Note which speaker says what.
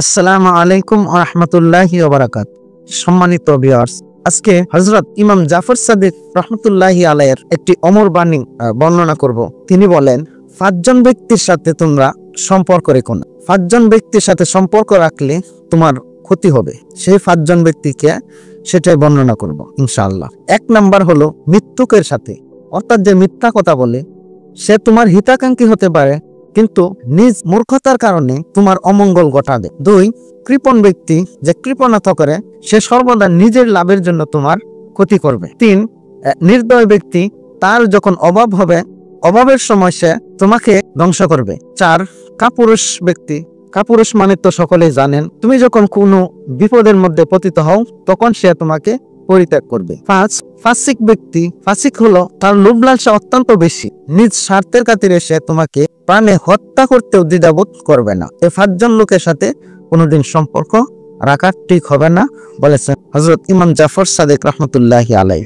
Speaker 1: আসসালামু আলাইকুম ওয়া রাহমাতুল্লাহি ওয়া বারাকাতুহু। সম্মানিত ভিউয়ার্স, আজকে হযরত ইমাম জাফর সাদিক রাহমাতুল্লাহি আলাইহির একটি অমর বাণী বর্ণনা করব। তিনি বলেন, পাঁচজন ব্যক্তির সাথে তোমরা সম্পর্ক রেখো না। পাঁচজন ব্যক্তির সাথে সম্পর্ক রাখলে তোমার ক্ষতি হবে। সেই পাঁচজন ব্যক্তিকে সেটাই বর্ণনা করব ইনশাআল্লাহ। এক নাম্বার হলো মিথ্যুকের সাথে, অর্থাৎ যে মিথ্যা কথা বলে সে তোমার হিতাকাঙ্ক্ষী হতে পারে কিন্তু নিজ মূর্খতার কারণে তোমার অমঙ্গল ঘটাবে। দুই, কৃপণ ব্যক্তি যে কৃপণতা করে সে সর্বদা নিজের লাভের জন্য তোমার ক্ষতি করবে। তিন, নির্দয় ব্যক্তি তার যখন অভাব হবে অভাবের সময় সে তোমাকে ধ্বংস করবে। চার, কাপুরুষ ব্যক্তি, কাপুরুষ মানে তো সকলেই জানেন, তুমি যখন কোনো বিপদের মধ্যে পতিত হও তখন সে তোমাকে পরিত্যাগ করবে। পাঁচ, ফাসিক ব্যক্তি, ফাসিক হলো তার লোভ লালসা অত্যন্ত বেশি, নিজ স্বার্থের খাতিরে সে তোমাকে প্রাণে হত্যা করতেও দ্বিধাবোধ করবে না। এই পাঁচজন লোকের সাথে কোনোদিন সম্পর্ক রাখা ঠিক হবে না বলেছেন হযরত ইমাম জাফর সাদিক রাহমাতুল্লাহি আলাইহি।